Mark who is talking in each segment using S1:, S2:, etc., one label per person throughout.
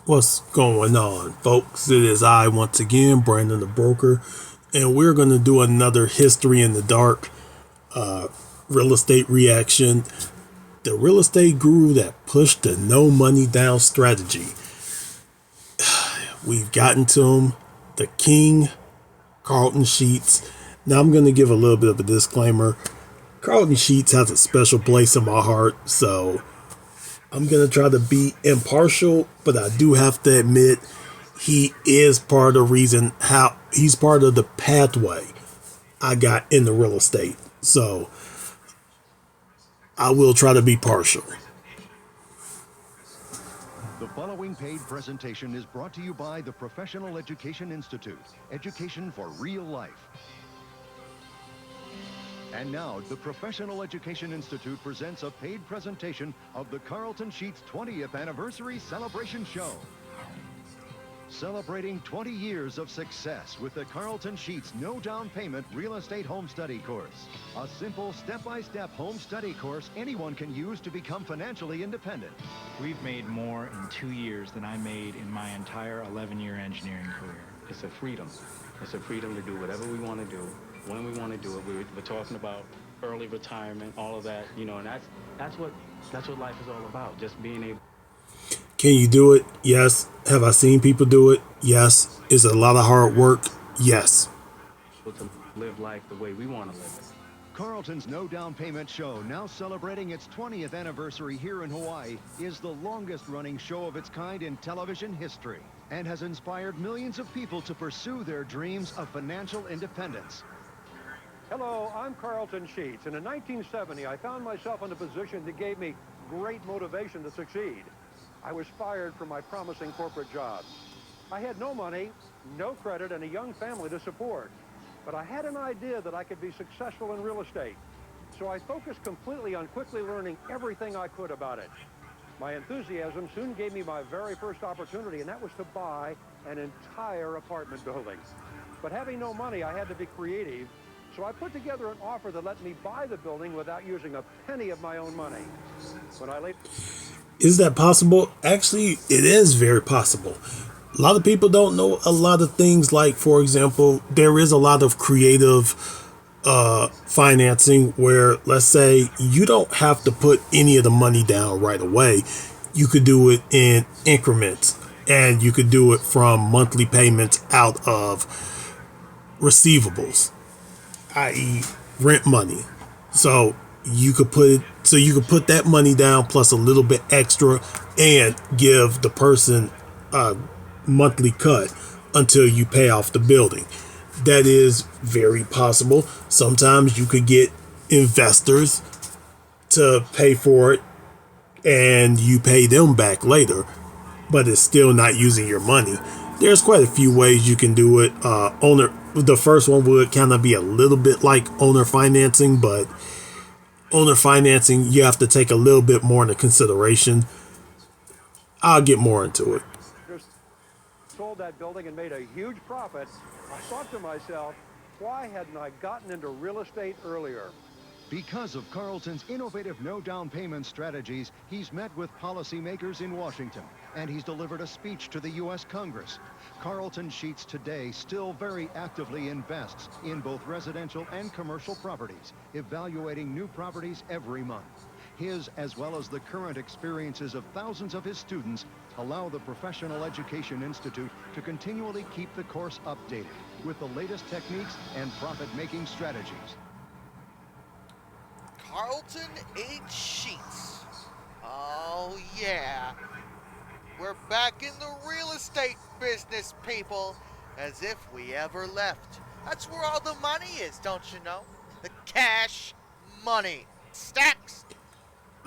S1: What's going on, folks? It is I once again, Brandon the Broker, and we're going to do another History in the Dark real estate reaction. The real estate guru that pushed the no money down strategy. We've gotten to him, the king, Carleton Sheets. Now, I'm going to give a little bit of a disclaimer. Carleton Sheets has a special place in my heart, so I'm going to try to be impartial, but I do have to admit he is part of the reason how he's part of the pathway I got into real estate. So I will try to be partial.
S2: The following paid presentation is brought to you by the Professional Education Institute, education for real life. And now, the Professional Education Institute presents a paid presentation of the Carleton Sheets 20th Anniversary Celebration Show. Celebrating 20 years of success with the Carleton Sheets No Down Payment Real Estate Home Study Course. A simple step-by-step home study course anyone can use to become financially independent.
S3: We've made more in 2 years than I made in my entire 11-year engineering career.
S4: It's a freedom. It's a freedom to do whatever we want to do, when we want to do it. We're talking about early retirement, all of that, and that's what life is all about, just being able.
S1: Can you do it? Yes. Have I seen people do it? Yes. Is it a lot of hard work? Yes.
S4: To live life the way we want to live it.
S2: Carleton's No Down Payment Show, now celebrating its 20th anniversary here in Hawaii, is the longest-running show of its kind in television history and has inspired millions of people to pursue their dreams of financial independence.
S5: Hello, I'm Carleton Sheets, and in 1970, I found myself in a position that gave me great motivation to succeed. I was fired from my promising corporate job. I had no money, no credit, and a young family to support. But I had an idea that I could be successful in real estate. So I focused completely on quickly learning everything I could about it. My enthusiasm soon gave me my very first opportunity, and that was to buy an entire apartment building. But having no money, I had to be creative. So I put together an offer that let me buy the building without using a penny of my own money. When I later...
S1: Is that possible? Actually, it is very possible. A lot of people don't know a lot of things, like, for example, there is a lot of creative financing where, let's say, you don't have to put any of the money down right away. You could do it in increments, and you could do it from monthly payments out of receivables, i.e. rent money. So you could put that money down plus a little bit extra and give the person a monthly cut until you pay off the building. That is very possible. Sometimes you could get investors to pay for it and you pay them back later, but it's still not using your money. There's quite a few ways you can do it. The first one would kind of be a little bit like owner financing, but owner financing, you have to take a little bit more into consideration. I'll get more into it.
S5: Sold that building and made a huge profit. I thought to myself, why hadn't I gotten into real estate earlier?
S2: Because of Carleton's innovative no-down payment strategies, he's met with policymakers in Washington, and he's delivered a speech to the U.S. Congress. Carleton Sheets today still very actively invests in both residential and commercial properties, evaluating new properties every month. His, as well as the current experiences of thousands of his students, allow the Professional Education Institute to continually keep the course updated with the latest techniques and profit-making strategies.
S6: Carleton H. Sheets. Oh, yeah. We're back in the real estate business, people. As if we ever left. That's where all the money is, don't you know? The cash money. Stacks.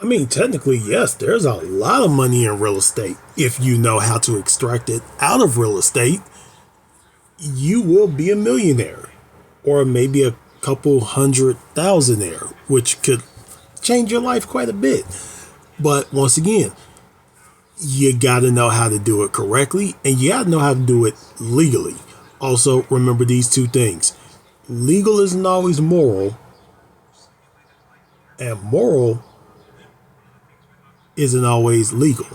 S1: I mean, technically, yes, there's a lot of money in real estate. If you know how to extract it out of real estate, you will be a millionaire. Or maybe a couple $100,000, which could change your life quite a bit. But once again, you got to know how to do it correctly, and you got to know how to do it legally. Also, remember these two things. Legal isn't always moral, and moral isn't always legal.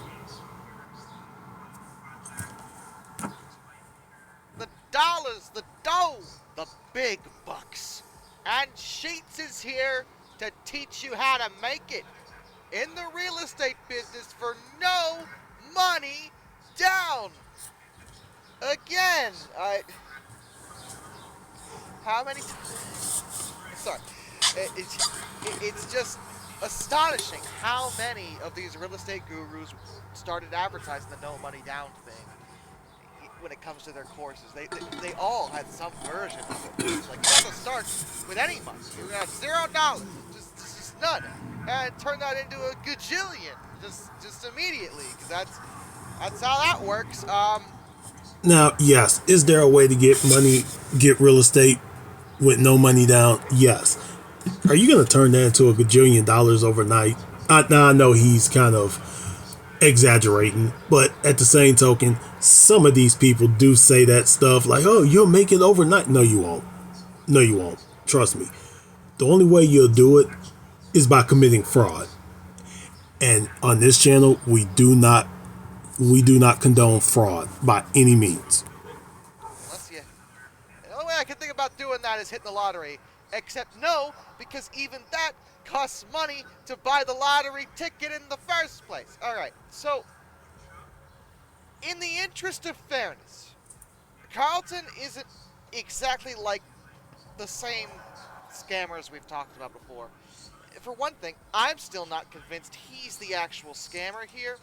S6: to teach you how to make it in the real estate business for no money down. Again, how many times? Sorry. It's just astonishing how many of these real estate gurus started advertising the no money down thing when it comes to their courses. They all had some version of it. It's like, you have to start with any money. You have $0, just none. And turn that into a gajillion just immediately, because that's how that works.
S1: Now, yes, is there a way to get real estate with no money down? Yes. Are you going to turn that into a gajillion dollars overnight? Now, I know he's kind of exaggerating, but at the same token, some of these people do say that stuff like, oh, you'll make it overnight. No, you won't. No, you won't. Trust me. The only way you'll do it is by committing fraud. And on this channel, we do not condone fraud by any means.
S6: Unless you, the only way I can think about doing that is hitting the lottery. Except no, because even that costs money to buy the lottery ticket in the first place. Alright, so in the interest of fairness, Carleton isn't exactly like the same scammers we've talked about before. For one thing, I'm still not convinced he's the actual scammer here.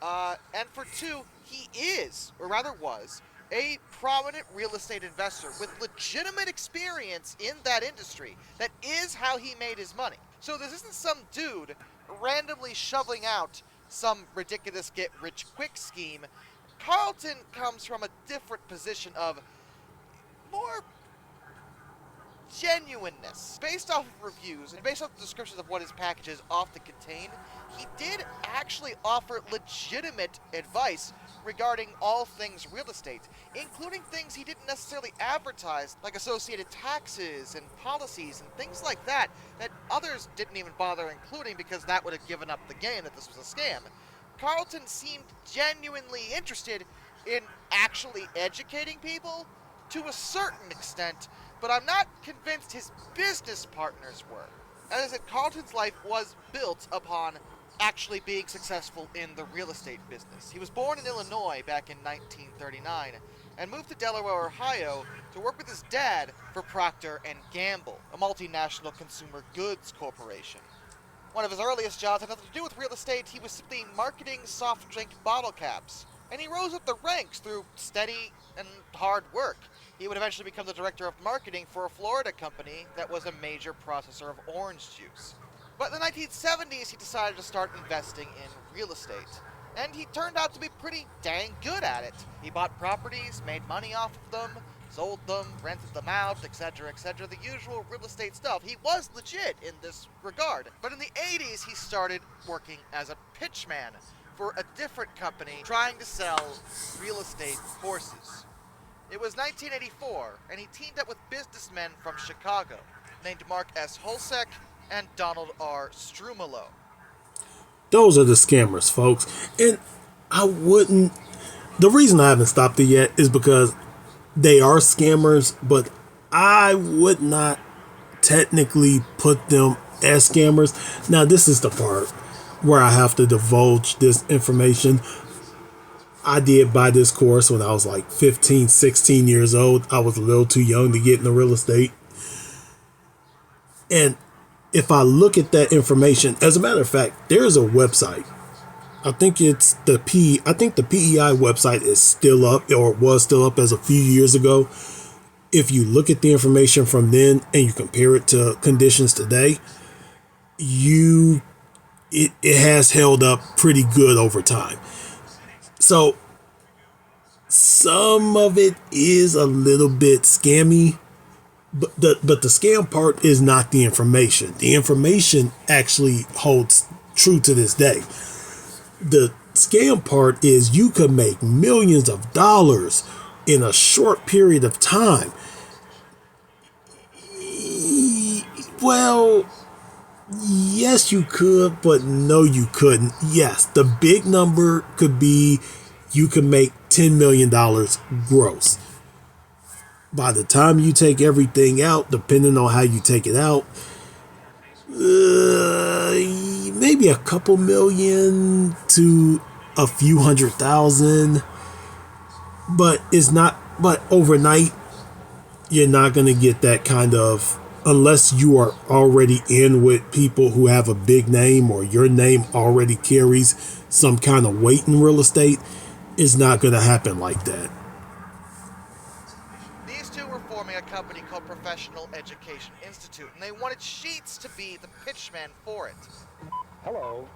S6: And for two, he is, or rather was, a prominent real estate investor with legitimate experience in that industry. That is how he made his money. So this isn't some dude randomly shoveling out some ridiculous get-rich-quick scheme. Carleton comes from a different position of more genuineness. Based off of reviews and based off the descriptions of what his packages often contain, he did actually offer legitimate advice regarding all things real estate, including things he didn't necessarily advertise, like associated taxes and policies and things like that others didn't even bother including because that would have given up the game that this was a scam. Carleton seemed genuinely interested in actually educating people to a certain extent, but I'm not convinced his business partners were. As I said, Carleton's life was built upon actually being successful in the real estate business. He was born in Illinois back in 1939 and moved to Delaware, Ohio to work with his dad for Procter & Gamble, a multinational consumer goods corporation. One of his earliest jobs had nothing to do with real estate. He was simply marketing soft drink bottle caps. And he rose up the ranks through steady and hard work. He would eventually become the director of marketing for a Florida company that was a major processor of orange juice. But in the 1970s, he decided to start investing in real estate. And he turned out to be pretty dang good at it. He bought properties, made money off of them, sold them, rented them out, etc., the usual real estate stuff. He was legit in this regard. But in the 80s, he started working as a pitchman for a different company trying to sell real estate courses. It was 1984, and he teamed up with businessmen from Chicago named Mark S. Holsek and Donald R. Strumalo.
S1: Those are the scammers, folks. And the reason I haven't stopped it yet is because they are scammers, but I would not technically put them as scammers. Now, this is the part where I have to divulge this information. I did buy this course when I was like 15, 16 years old. I was a little too young to get into real estate. And if I look at that information, as a matter of fact, there's a website. I think the PEI website is still up, or was still up as a few years ago. If you look at the information from then and you compare it to conditions today, it has held up pretty good over time. So some of it is a little bit scammy, but the scam part is not the information. The information actually holds true to this day. The scam part is you could make millions of dollars in a short period of time. Well, yes, you could, but no, you couldn't. Yes, the big number could be you could make $10 million gross. By the time you take everything out, depending on how you take it out, Maybe a couple million to a few 100,000, but it's not. But overnight, you're not gonna get that kind of, unless you are already in with people who have a big name or your name already carries some kind of weight in real estate. It's not gonna happen like that.
S6: These two were forming a company called Professional Education Institute, and they wanted Sheets to be the pitchman for it.
S5: Hello.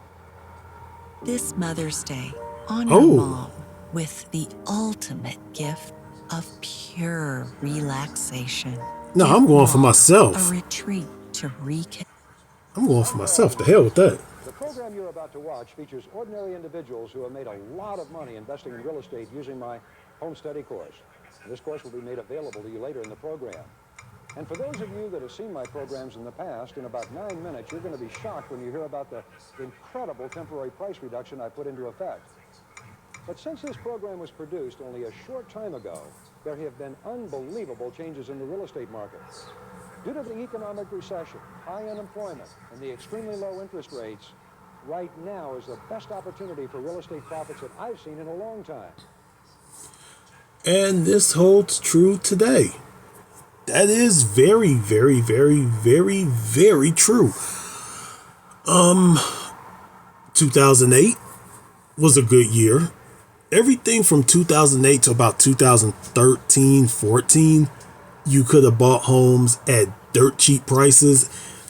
S7: This Mother's Day, honor
S1: Oh.
S7: mom with the ultimate gift of pure relaxation.
S1: No,
S7: Give
S1: I'm going for
S7: mom
S1: myself.
S7: a retreat to reconnect.
S1: I'm going for myself. The hell with that.
S5: The program you're about to watch features ordinary individuals who have made a lot of money investing in real estate using my home study course. This course will be made available to you later in the program. And for those of you that have seen my programs in the past, in about 9 minutes, you're going to be shocked when you hear about the incredible temporary price reduction I put into effect. But since this program was produced only a short time ago, there have been unbelievable changes in the real estate market. Due to the economic recession, high unemployment, and the extremely low interest rates, right now is the best opportunity for real estate profits that I've seen in a long time.
S1: And this holds true today. That is very, very, very, very, very true. 2008 was a good year. Everything from 2008 to about 2013, 14, you could have bought homes at dirt cheap prices.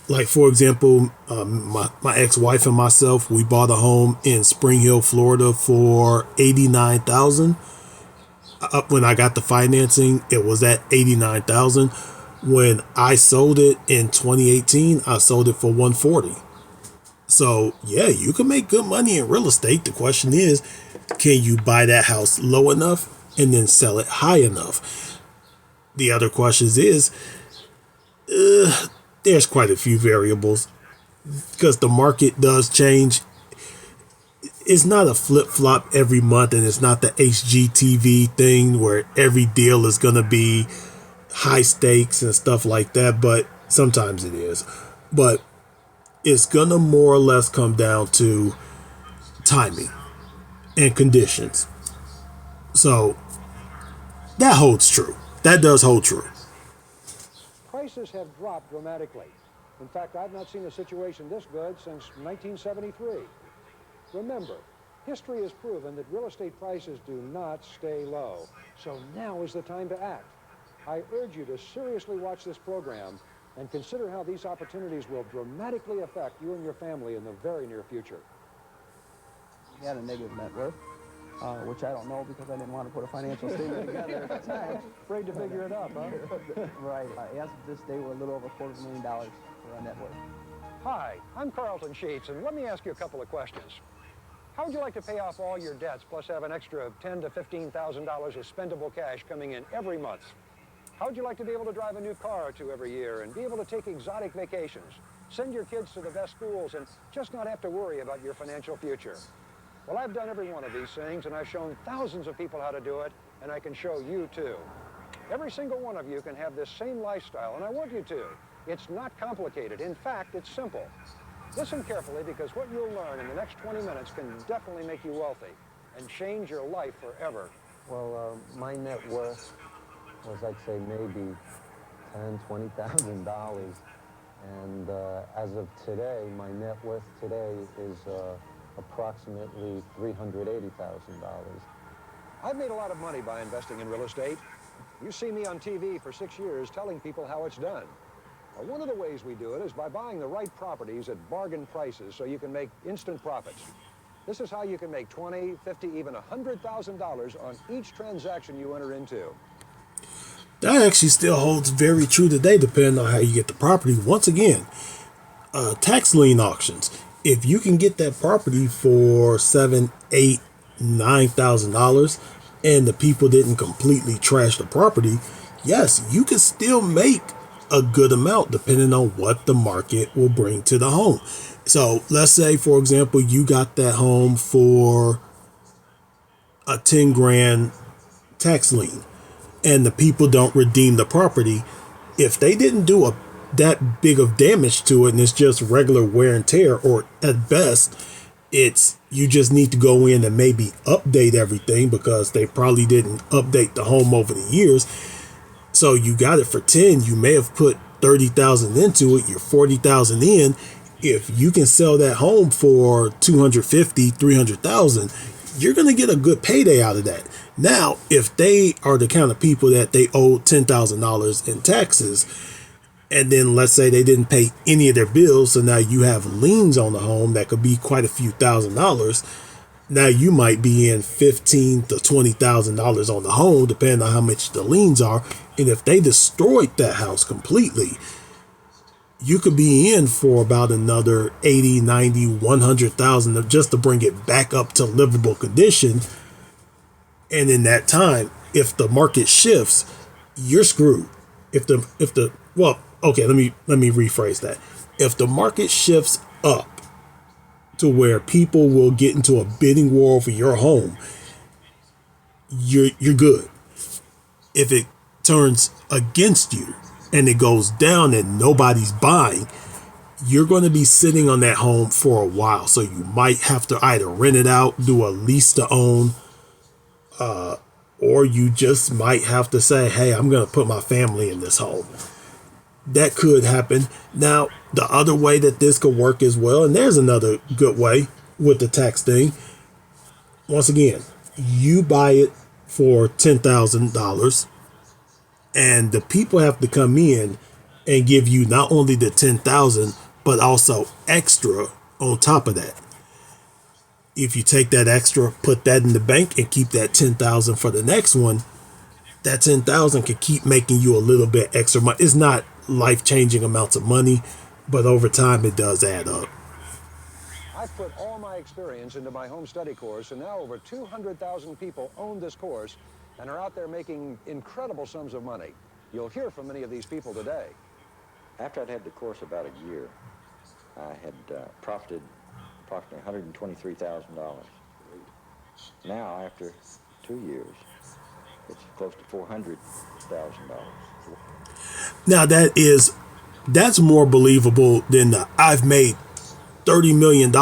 S1: Like, for example, my ex-wife and myself, we bought a home in Spring Hill, Florida for $89,000. When I got the financing, it was at $89,000. When I sold it in 2018, I sold it for $140,000. So yeah, you can make good money in real estate. The question is, can you buy that house low enough and then sell it high enough? The other questions is, there's quite a few variables because the market does change. It's not a flip-flop every month, and it's not the HGTV thing where every deal is going to be high stakes and stuff like that, but sometimes it is. But it's going to more or less come down to timing and conditions. So that holds true. That does hold true.
S5: Prices have dropped dramatically. In fact, I've not seen a situation this good since 1973. Remember, history has proven that real estate prices do not stay low. So now is the time to act. I urge you to seriously watch this program and consider how these opportunities will dramatically affect you and your family in the very near future.
S8: He had a negative net worth, which I don't know because I didn't want to put a financial statement together at the time.
S5: Afraid to figure it up, huh?
S8: Right. As of this day, we're a little over $250,000 for our net worth.
S5: Hi, I'm Carleton Sheets, and let me ask you a couple of questions. How would you like to pay off all your debts plus have an extra $10,000 to $15,000 of spendable cash coming in every month? How would you like to be able to drive a new car or two every year and be able to take exotic vacations, send your kids to the best schools, and just not have to worry about your financial future? Well, I've done every one of these things, and I've shown thousands of people how to do it, and I can show you too. Every single one of you can have this same lifestyle, and I want you to. It's not complicated. In fact, it's simple. Listen carefully, because what you'll learn in the next 20 minutes can definitely make you wealthy and change your life forever.
S9: Well, my net worth was, I'd say, maybe $10,000, $20,000. And as of today, my net worth today is approximately $380,000.
S5: I've made a lot of money by investing in real estate. You see me on TV for 6 years telling people how it's done. Well, one of the ways we do it is by buying the right properties at bargain prices so you can make instant profits. This is how you can make $20,000, $50,000, even $100,000 on each transaction you enter into.
S1: That actually still holds very true today, depending on how you get the property. Once again, tax lien auctions. If you can get that property for $7,000, $8,000, $9,000, and the people didn't completely trash the property, yes, you can still make a good amount depending on what the market will bring to the home. So let's say, for example, you got that home for a 10 grand tax lien and the people don't redeem the property. If they didn't do a that big of damage to it, and it's just regular wear and tear, or at best, it's you just need to go in and maybe update everything because they probably didn't update the home over the years. So you got it for 10, you may have put 30,000 into it, you're 40,000 in. If you can sell that home for 250, 300,000, you're going to get a good payday out of that. Now, if they are the kind of people that they owe $10,000 in taxes, and then let's say they didn't pay any of their bills, so now you have liens on the home that could be quite a few $1,000s. Now you might be in $15,000 to $20,000 on the home, depending on how much the liens are. And if they destroyed that house completely, you could be in for about another 80, 90, 100,000 just to bring it back up to livable condition. And in that time, if the market shifts, you're screwed. Let me rephrase that. If the market shifts up to where people will get into a bidding war over your home, you're good. If it turns against you and it goes down and nobody's buying, you're going to be sitting on that home for a while. So you might have to either rent it out, do a lease to own, or you just might have to say, hey, I'm going to put my family in this home. That could happen. Now, the other way that this could work as well, and there's another good way with the tax thing. Once again, you buy it for $10,000, and the people have to come in and give you not only the $10,000, but also extra on top of that. If you take that extra, put that in the bank, and keep that $10,000 for the next one, that $10,000 can keep making you a little bit extra money. It's not life-changing amounts of money, but over time it does add up.
S5: I've put all my experience into my home study course, and now over 200,000 people own this course and are out there making incredible sums of money. You'll hear from many of these people today.
S10: After I'd had the course about a year, I had profited approximately $123,000. Now, after 2 years, it's close to $400,000.
S1: Now that's more believable than I've made $30 million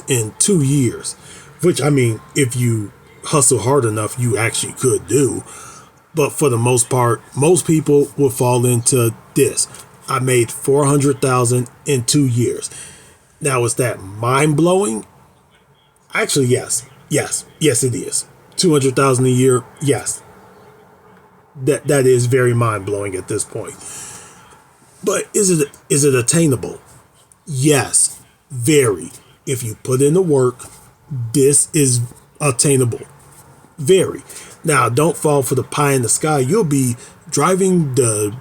S1: in 2 years, which, I mean, if you hustle hard enough, you actually could do. But for the most part, most people will fall into this. I made $400,000 in 2 years. Now, is that mind blowing? Actually, yes, it is. 200,000 a year, yes. That is very mind blowing at this point. But is it attainable? Yes, very. If you put in the work, this is attainable. Very. Now, don't fall for the pie in the sky. You'll be driving the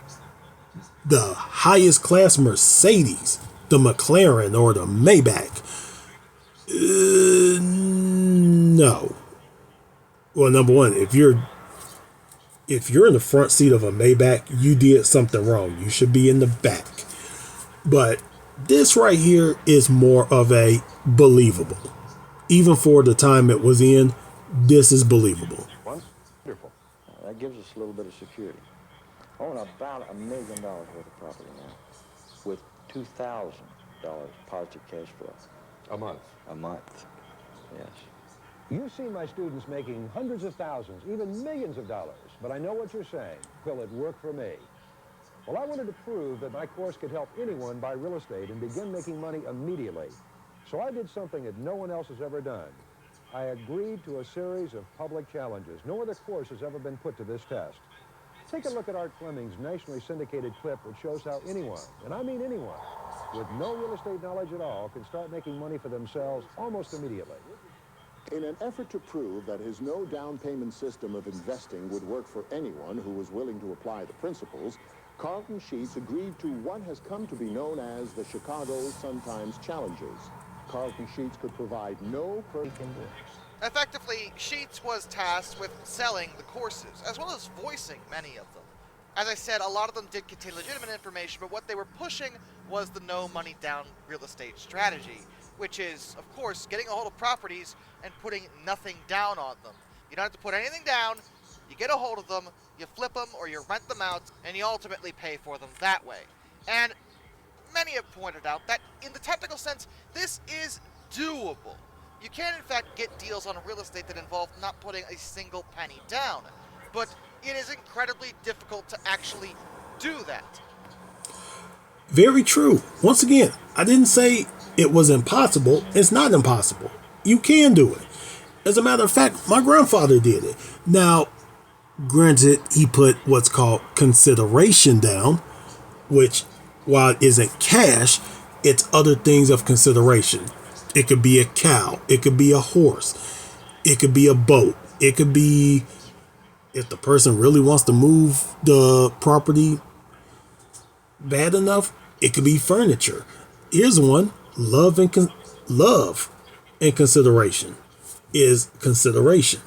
S1: highest class Mercedes, the McLaren or the Maybach. No. Well, number one, if you're in the front seat of a Maybach, you did something wrong. You should be in the back. But this right here is more of a believable. Even for the time it was in, this is believable.
S5: Wonderful.
S10: That gives us a little bit of security. I own about $1 million worth of property now, with $2,000 positive cash flow.
S5: A month.
S10: A month, yes.
S5: You've seen my students making hundreds of thousands, even millions of dollars, but I know what you're saying. Will it work for me? Well, I wanted to prove that my course could help anyone buy real estate and begin making money immediately. So I did something that no one else has ever done. I agreed to a series of public challenges. No other course has ever been put to this test. Take a look at Art Fleming's nationally syndicated clip, which shows how anyone, and I mean anyone, with no real estate knowledge at all can start making money for themselves almost immediately.
S11: In an effort to prove that his no down payment system of investing would work for anyone who was willing to apply the principles, Carleton Sheets agreed to what has come to be known as the Chicago Sun-Times Challenges. Carleton Sheets could provide no
S6: Effectively, Sheets was tasked with selling the courses, as well as voicing many of them. As I said, a lot of them did contain legitimate information, but what they were pushing was the no money down real estate strategy, which is, of course, getting a hold of properties and putting nothing down on them. You don't have to put anything down, you get a hold of them, you flip them or you rent them out, and you ultimately pay for them that way. And many have pointed out that in the technical sense, this is doable. You can in fact get deals on real estate that involve not putting a single penny down, but it is incredibly difficult to actually do that.
S1: Very true. Once again, I didn't say it was impossible. It's not impossible. You can do it. As a matter of fact, my grandfather did it. Now, granted, he put what's called consideration down, which, while it isn't cash, it's other things of consideration. It could be a cow. It could be a horse. It could be a boat. It could be, if the person really wants to move the property bad enough, it could be furniture. Here's one: love and consideration is consideration.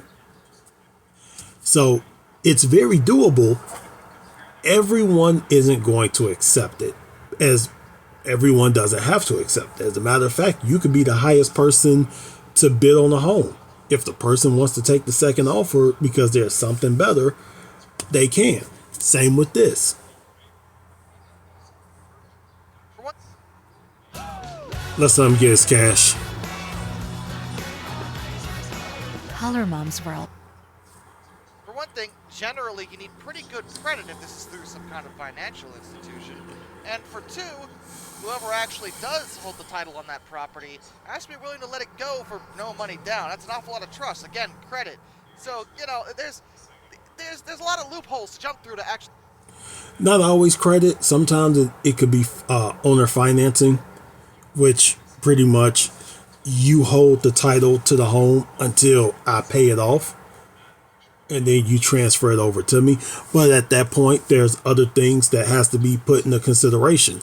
S1: So it's very doable. Everyone isn't going to accept it, as everyone doesn't have to accept it. As a matter of fact, you could be the highest person to bid on a home. If the person wants to take the second offer because there's something better, they can. Same with this. Let's let him get his cash.
S7: Color Mom's World.
S6: For one thing, generally you need pretty good credit if this is through some kind of financial institution. And for two, whoever actually does hold the title on that property has to be willing to let it go for no money down. That's an awful lot of trust. Again, credit. So, you know, there's a lot of loopholes to jump through to actually...
S1: Not always credit. Sometimes it could be owner financing, which pretty much you hold the title to the home until I pay it off, and then you transfer it over to me. But at that point, there's other things that has to be put into consideration.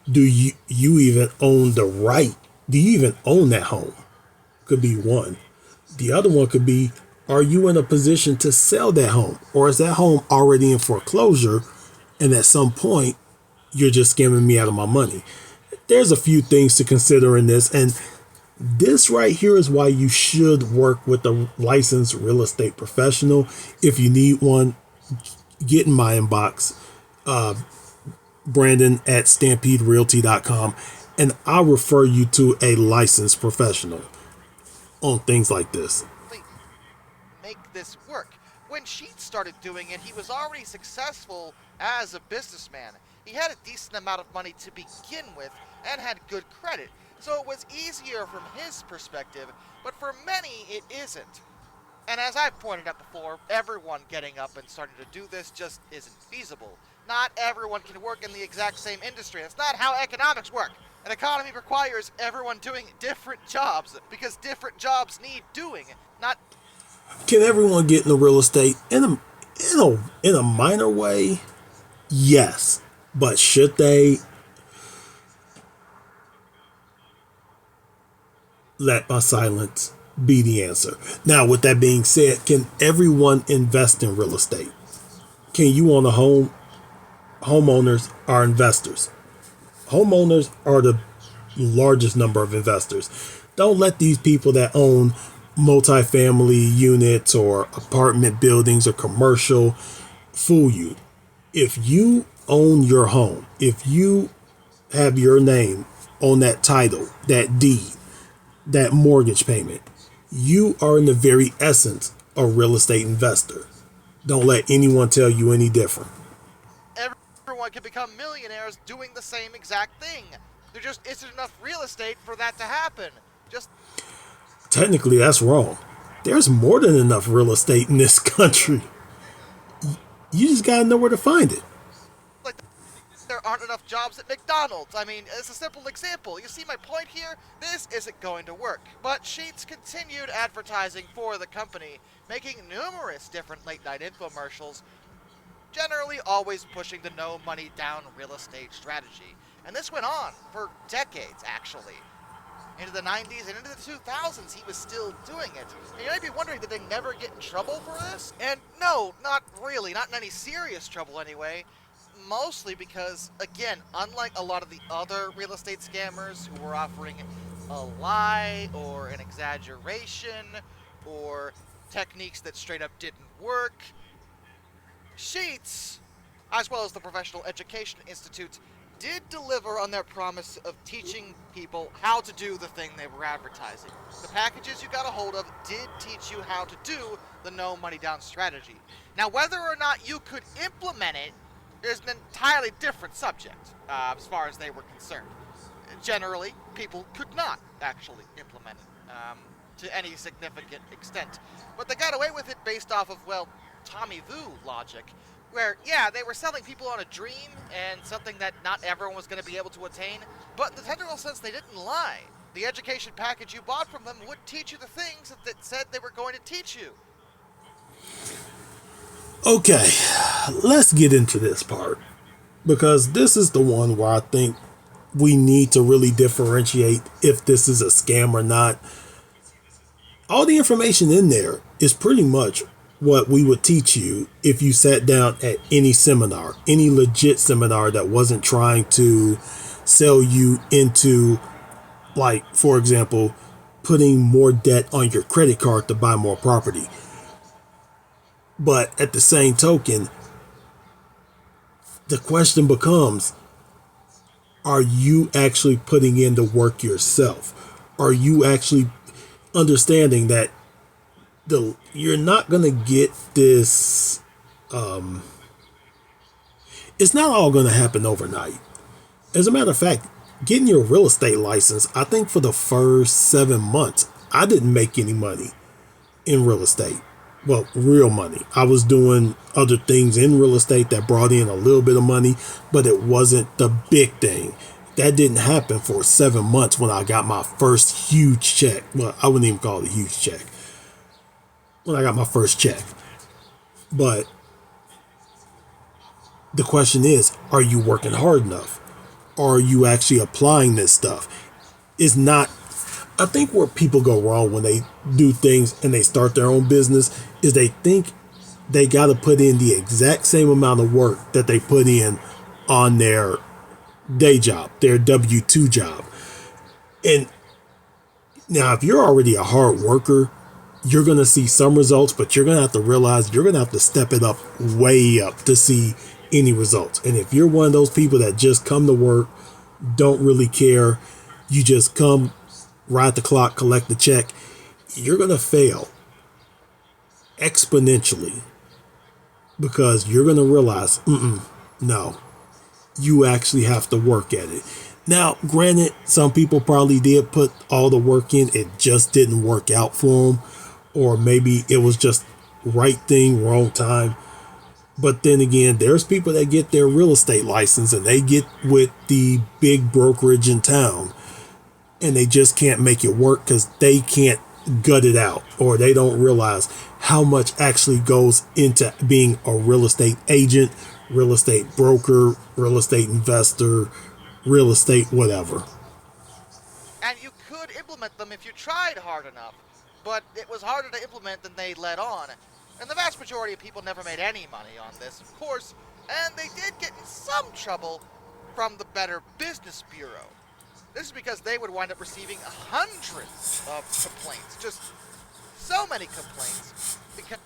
S1: Do you even own the right? Do you even own that home? Could be one. The other one could be, are you in a position to sell that home? Or is that home already in foreclosure, and at some point, you're just skimming me out of my money? There's a few things to consider in this, and this right here is why you should work with a licensed real estate professional. If you need one, get in my inbox, Brandon at StampedeRealty.com, and I'll refer you to a licensed professional on things like this.
S6: Make this work. When Sheets started doing it, he was already successful as a businessman. He had a decent amount of money to begin with and had good credit, so it was easier from his perspective, but for many it isn't. And as I've pointed out before, everyone getting up and starting to do this just isn't feasible. Not everyone can work in the exact same industry. That's not how economics work. An economy requires everyone doing different jobs because different jobs need doing. Not.
S1: Can everyone get into real estate in a minor way? Yes, but should they? Let my silence be the answer. Now, with that being said, can everyone invest in real estate? Can you own a home? Homeowners are investors. Homeowners are the largest number of investors. Don't let these people that own multifamily units or apartment buildings or commercial fool you. If you own your home, if you have your name on that title, that deed, that mortgage payment, you are in the very essence a real estate investor. Don't let anyone tell you any different.
S6: Everyone can become millionaires doing the same exact thing. There just isn't enough real estate for that to happen.
S1: Technically, that's wrong. There's more than enough real estate in this country. You just gotta know where to find it.
S6: Like, there aren't enough jobs at McDonald's. I mean, it's a simple example. You see my point here? This isn't going to work. But Sheets continued advertising for the company, making numerous different late-night infomercials, generally always pushing the no money down real estate strategy. And this went on for decades, actually. Into the 90s and into the 2000s, he was still doing it. And you might be wondering, did they never get in trouble for this? And no, not really. Not in any serious trouble, anyway. Mostly because, again, unlike a lot of the other real estate scammers who were offering a lie or an exaggeration or techniques that straight up didn't work, Sheets, as well as the Professional Education Institute, did deliver on their promise of teaching people how to do the thing they were advertising. The packages you got a hold of did teach you how to do the no money down strategy. Now, whether or not you could implement it is an entirely different subject, as far as they were concerned. Generally, people could not actually implement it to any significant extent. But they got away with it based off of, well, Tommy Vu logic, where, yeah, they were selling people on a dream and something that not everyone was going to be able to attain, but in the technical sense, they didn't lie. The education package you bought from them would teach you the things that said they were going to teach you.
S1: Okay, let's get into this part, because this is the one where I think we need to really differentiate if this is a scam or not. All the information in there is pretty much what we would teach you if you sat down at any seminar, any legit seminar that wasn't trying to sell you into, like, for example, putting more debt on your credit card to buy more property. But at the same token, the question becomes, are you actually putting in the work yourself? Are you actually understanding that you're not going to get this, it's not all going to happen overnight. As a matter of fact, getting your real estate license, I think for the first 7 months, I didn't make any money in real estate. Well, real money. I was doing other things in real estate that brought in a little bit of money, but it wasn't the big thing. That didn't happen for 7 months when I got my first huge check. Well, I wouldn't even call it a huge check. When I got my first check. But the question is, are you working hard enough? Are you actually applying this stuff? It's not, I think where people go wrong when they do things and they start their own business is they think they got to put in the exact same amount of work that they put in on their day job, their W-2 job. And now, if you're already a hard worker, you're going to see some results, but you're going to have to realize you're going to have to step it up way up to see any results. And if you're one of those people that just come to work, don't really care, you just come, ride the clock, collect the check, you're going to fail exponentially, because you're going to realize, no, you actually have to work at it. Now, granted, some people probably did put all the work in, it just didn't work out for them, or maybe it was just right thing, wrong time. But then again, there's people that get their real estate license and they get with the big brokerage in town and they just can't make it work because they can't gut it out, or they don't realize how much actually goes into being a real estate agent, real estate broker, real estate investor, real estate whatever.
S6: And you could implement them if you tried hard enough, but it was harder to implement than they let on. And the vast majority of people never made any money on this, of course, and they did get in some trouble from the Better Business Bureau. This is because they would wind up receiving hundreds of complaints, just so many complaints, because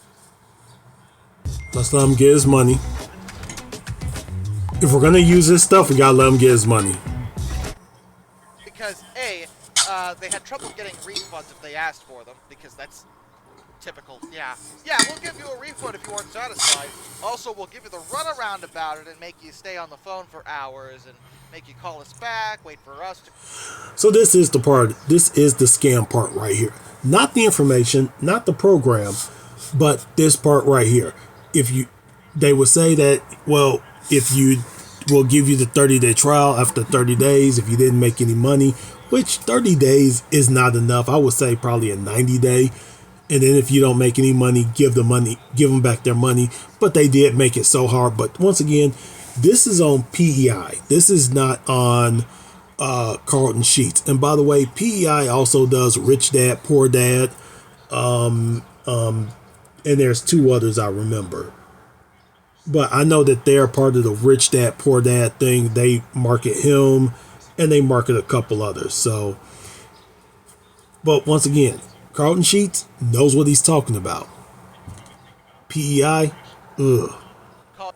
S1: let's let him get his money. If we're gonna use this stuff, we gotta let him get his money.
S6: Because A, they had trouble getting refunds if they asked for them, because that's typical. Yeah, we'll give you a refund if you aren't satisfied. Also, we'll give you the runaround about it and make you stay on the phone for hours and make you call us back, wait for us to...
S1: So this is the part, this is the scam part right here. Not the information, not the program, but this part right here. They would say that, well, if we'll give you the 30-day trial after 30 days if you didn't make any money, which 30 days is not enough. I would say probably a 90-day. And then if you don't make any money, give them back their money. But they did make it so hard. But once again, this is on PEI. This is not on Carleton Sheets. And by the way, PEI also does Rich Dad, Poor Dad. And there's two others I remember. But I know that they're part of the Rich Dad, Poor Dad thing. They market him and they market a couple others. So, but once again, Carleton Sheets knows what he's talking about. PEI, ugh.
S6: Call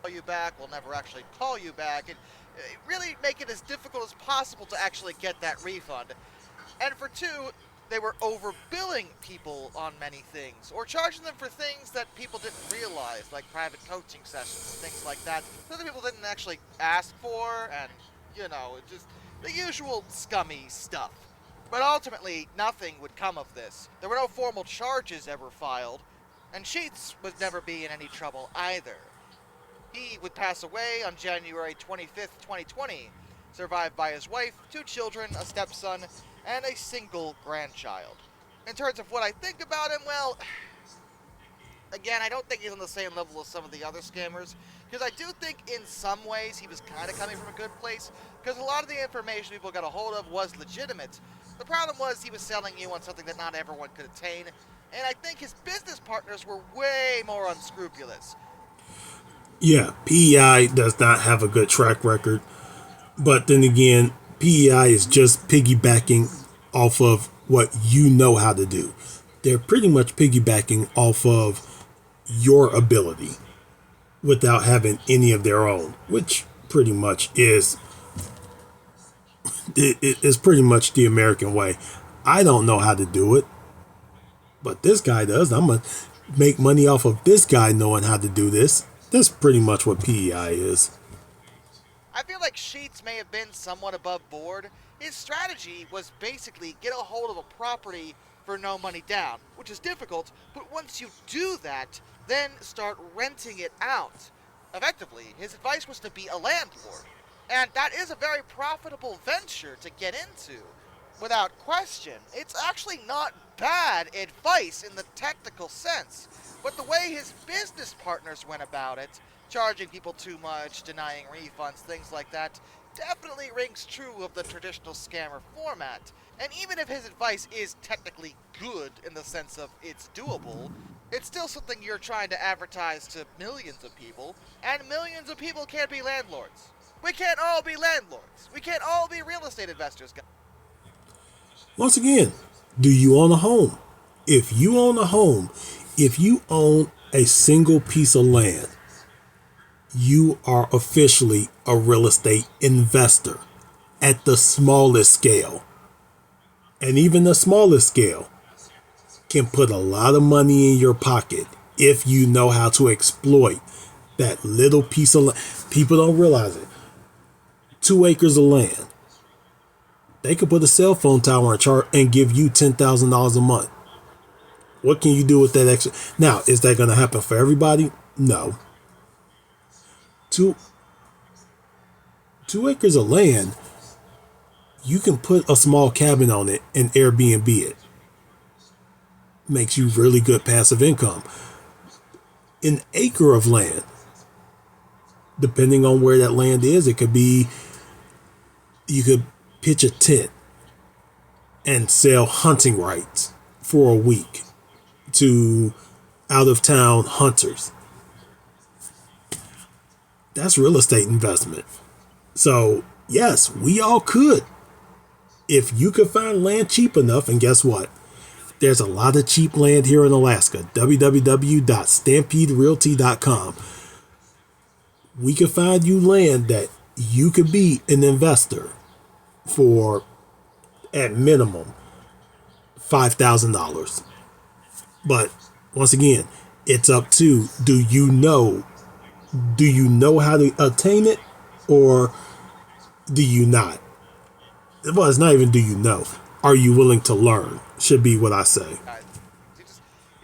S6: you back, we'll never actually call you back. And really make it as difficult as possible to actually get that refund. And for two, they were overbilling people on many things, or charging them for things that people didn't realize, like private coaching sessions, things like that, that people didn't actually ask for, and, just the usual scummy stuff. But ultimately, nothing would come of this. There were no formal charges ever filed, and Sheets would never be in any trouble either. He would pass away on January 25th, 2020, survived by his wife, 2 children, a stepson, and a single grandchild. In terms of what I think about him, well, again, I don't think he's on the same level as some of the other scammers, because I do think in some ways he was kind of coming from a good place, because a lot of the information people got a hold of was legitimate. The problem was he was selling you on something that not everyone could attain, and I think his business partners were way more unscrupulous.
S1: Yeah, PEI does not have a good track record. But then again, PEI is just piggybacking off of what you know how to do. They're pretty much piggybacking off of your ability without having any of their own, which pretty much is pretty much the American way. I don't know how to do it, but this guy does. I'm gonna make money off of this guy knowing how to do this. That's pretty much what PEI is.
S6: I feel like Sheets may have been somewhat above board. His strategy was basically get a hold of a property for no money down, which is difficult, but once you do that, then start renting it out. Effectively, his advice was to be a landlord, and that is a very profitable venture to get into. Without question, it's actually not bad advice in the technical sense, but the way his business partners went about it, charging people too much, denying refunds, things like that, definitely rings true of the traditional scammer format. And even if his advice is technically good in the sense of it's doable, it's still something you're trying to advertise to millions of people, and millions of people can't be landlords. We can't all be landlords. We can't all be real estate investors.
S1: Once again, do you own a home? If you own a home, if you own a single piece of land, you are officially a real estate investor at the smallest scale. And even the smallest scale can put a lot of money in your pocket if you know how to exploit that little piece of land. People don't realize it. 2 acres of land. They could put a cell phone tower and give you $10,000 a month. What can you do with that extra? Now, is that going to happen for everybody? No. 2 acres of land, you can put a small cabin on it and Airbnb it. Makes you really good passive income. An acre of land, depending on where that land is, it could be, you could pitch a tent and sell hunting rights for a week to out-of-town hunters. That's real estate investment. So, yes, we all could. If you could find land cheap enough, and guess what? There's a lot of cheap land here in Alaska. www.stampederealty.com. We could find you land that you could be an investor for, at minimum, $5,000. But once again, it's up to, do you know how to attain it, or do you not? Well, it's not even do you know. Are you willing to learn? Should be what I say.
S6: You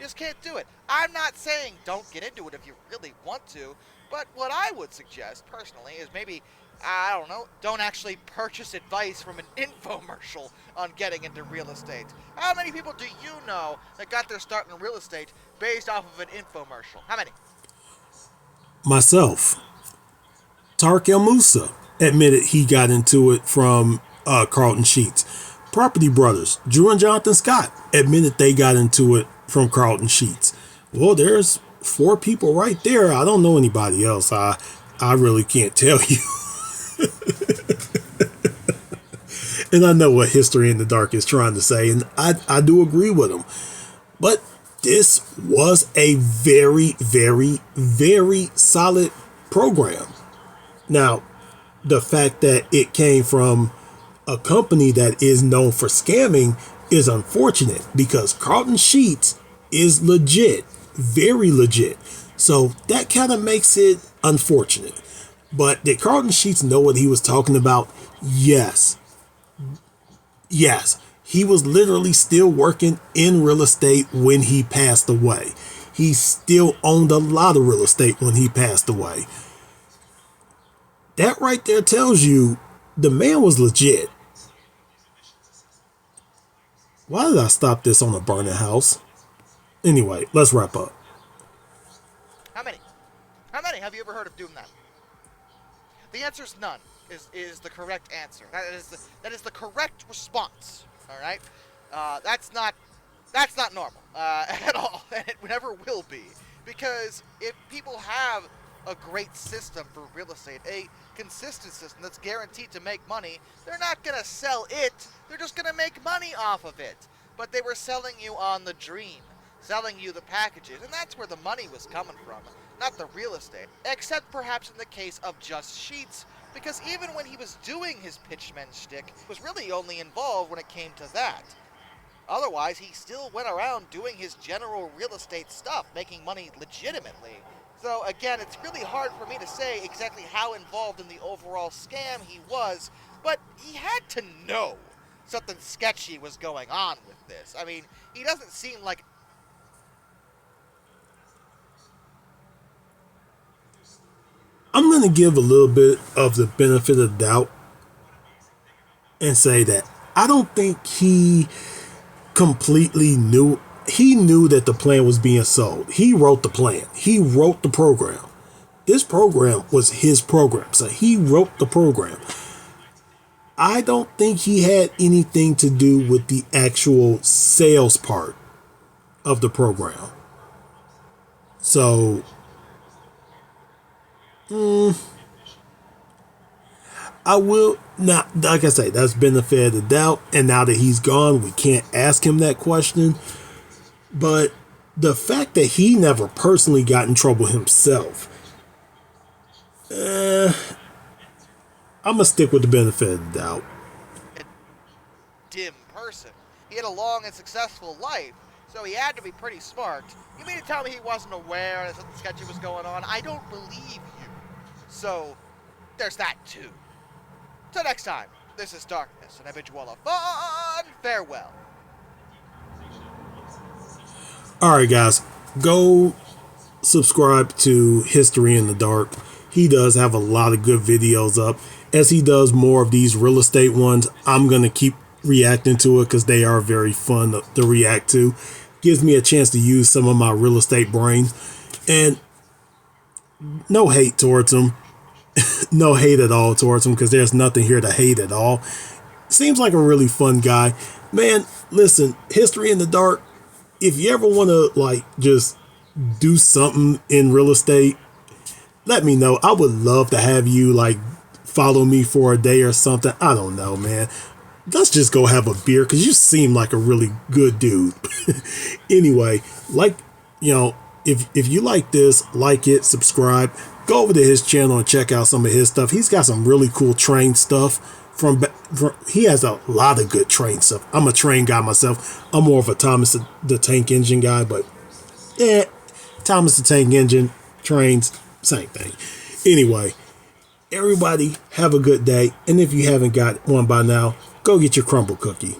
S6: just can't do it. I'm not saying don't get into it if you really want to, but what I would suggest personally is maybe, I don't know, don't actually purchase advice from an infomercial on getting into real estate. How many people do you know that got their start in real estate based off of an infomercial? How many?
S1: Myself. Tarek El Moussa admitted he got into it from Carleton Sheets. Property Brothers, Drew and Jonathan Scott, admitted they got into it from Carleton Sheets. Well, there's 4 people right there. I don't know anybody else. I really can't tell you. And I know what History in the Dark is trying to say, and I do agree with him. But this was a very, very, very solid program. Now, the fact that it came from a company that is known for scamming is unfortunate, because Carleton Sheets is legit, very legit. So that kind of makes it unfortunate. But did Carleton Sheets know what he was talking about? Yes. Yes. He was literally still working in real estate when he passed away. He still owned a lot of real estate when he passed away. That right there tells you the man was legit. Why did I stop this on a burning house? Anyway, let's wrap up.
S6: How many? How many have you ever heard of doing that? The answer is none. Is the correct answer. That is the correct response. All right. That's not normal at all, and it never will be. Because if people have a great system for real estate, a consistent system that's guaranteed to make money, they're not gonna sell it. They're just gonna make money off of it. But they were selling you on the dream, selling you the packages, and that's where the money was coming from, not the real estate. Except perhaps in the case of Just Sheets, because even when he was doing his pitchman shtick, he was really only involved when it came to that. Otherwise, he still went around doing his general real estate stuff, making money legitimately. So again, it's really hard for me to say exactly how involved in the overall scam he was, but he had to know something sketchy was going on with this. I mean, he doesn't seem like...
S1: I'm going to give a little bit of the benefit of the doubt and say that I don't think he completely knew. He knew that the plan was being sold. He wrote the plan. He wrote the program. This program was his program, so he wrote the program. I don't think he had anything to do with the actual sales part of the program. So, I will not, like I say, that's benefit of the doubt. And now that he's gone, we can't ask him that question. But the fact that he never personally got in trouble himself, I'm going to stick with the benefit of the doubt.
S6: Dim person. He had a long and successful life, so he had to be pretty smart. You mean to tell me he wasn't aware that something sketchy was going on? I don't believe you. So, there's that too. Till next time, this is Darkness, and I bid you all a fun farewell.
S1: Alright guys, go subscribe to History in the Dark. He does have a lot of good videos up. As he does more of these real estate ones, I'm going to keep reacting to it because they are very fun to react to. Gives me a chance to use some of my real estate brain. And no hate towards him. No hate at all towards him, because there's nothing here to hate at all. Seems like a really fun guy. Man, listen, History in the Dark, if you ever want to like just do something in real estate, let me know. I would love to have you like follow me for a day or something. I don't know, man. Let's just go have a beer, because you seem like a really good dude. Anyway, like, you know, if you like this, like it, subscribe, go over to his channel and check out some of his stuff. He's got some really cool train stuff. He has a lot of good train stuff. I'm a train guy myself. I'm more of a Thomas the Tank Engine guy, but yeah, Thomas the Tank Engine, trains, same thing. Anyway, everybody have a good day. And if you haven't got one by now, go get your crumble cookie.